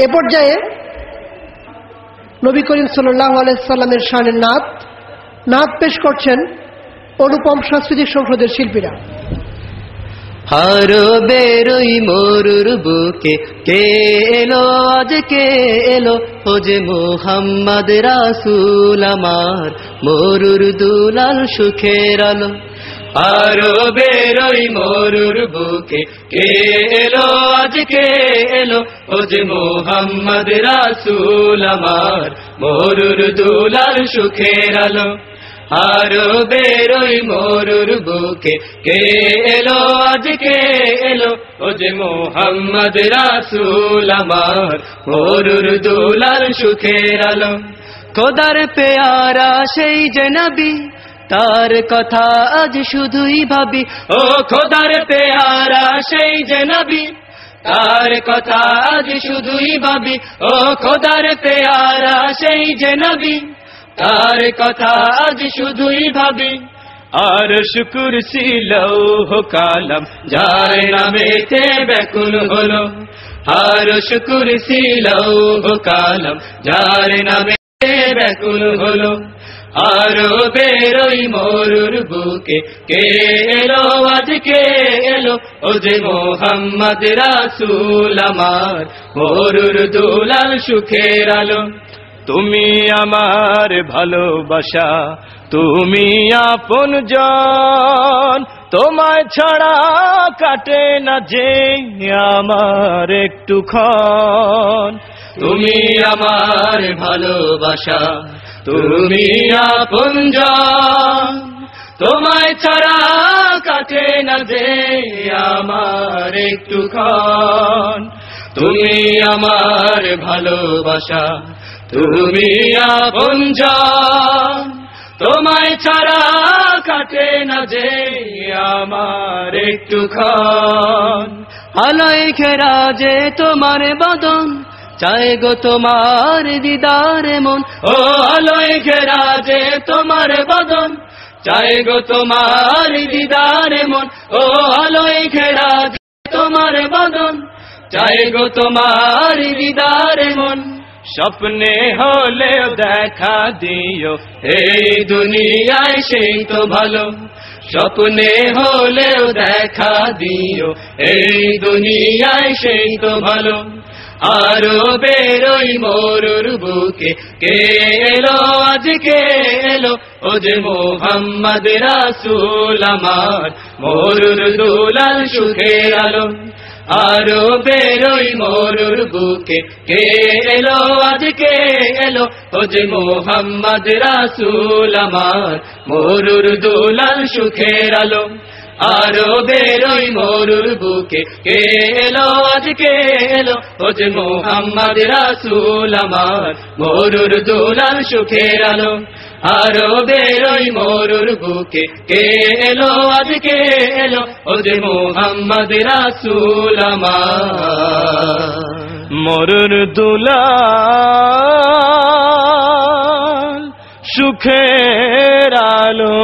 এ পর্যায়ে নবী করিম সাল্লাল্লাহু আলাইহি সাল্লামের শানে নাত পেশ করছেন অনুপম সাংস্কৃতিক সংসদের শিল্পীরা। হারো বেরোই মরুর বুকে কে এলো আজ কে এলো ও যে মুহাম্মদ রাসূল আমার মরুর দুলাল সুখের আলো। আরো বেরোই মরুর বুকে কে এলো আজ কে এলো ও যে মুহাম্মদ রাসূল আমার মরুর দুলাল সুখের আলো। আরো বেরোই মরুর বুকে কে এলো আজ কে এলো ও যে মুহাম্মদ রাসূল আমার মরুর দুলাল সুখের আলো। খোদার পেয়ারা সেই যে নবী তার কথা আজ শুধুই ভাবি, ও খোদার পেয়ারা সেই যে নবী তার কথা আজ শুধুই ভাবি, ও খোদার পেয়ারা সেই যে নবী তার কথা আজ শুধুই ভাবি। আর শুকুর লৌহ কালাম যার নামেতে ব্যাকুল হলো, আর শুকুর লৌহ কালাম যার নামেতে ব্যাকুল হলো। আরো বেরোই মরুর বুকে কে এলো আজ কে এলো ও যে মুহাম্মদ রাসূল আমার মরুর দুলাল সুখের আলো। তুমি আমার ভালোবাসা তুমি আপনজন, তোমায় ছাড়া কাটে না যে আমার একটুক্ষণ। তুমি আমার ভালোবাসা তুমি আপনজন, তোমায় ছাড়া কাটে না যে আমার একটুক্ষণ। তুমি আমার ভালোবাসা তুমি আপনজন, তোমায় ছাড়া কাটে না যে আমার একটুক্ষণ। আলোয় ঘেরা যে তোমার বদন চায় গো তোমার দিদার মন, ও আলোয় ঘেরা যে তোমার বদন চায় গো তোমার দিদার মন, ও আলোয় ঘেরা যে তোমার বদন চায় গো তোমার দিদার মন। স্বপ্নে হলেও দেখা দিও এই দুনিয়ায় সেই তো ভালো, স্বপ্নে হলেও দেখা দিও এই দুনিয়ায় সেই তো ভালো। আরো বেরোই মরুর বুকে কে এলো আজ কে এলো ও যে মুহাম্মদ রাসূল আমার মরুর দুলাল সুখের আলো। আরো বেরোই মরুর বুকে কে এলো আজ কে এলো ও যে মুহাম্মদ রাসূল আমার মরুর দুলাল সুখের আলো। আরো বেরোই মরুর বুকে কে এলো আজ কে এলো ও যে মুহাম্মদ রাসূল আমার মরুর দুলাল সুখের আলো। আরো বেরোই মরুর বুকে কে এলো আজ কে এলো ও যে মুহাম্মদ রাসূল আমার মরুর দুলাল সুখের আলো।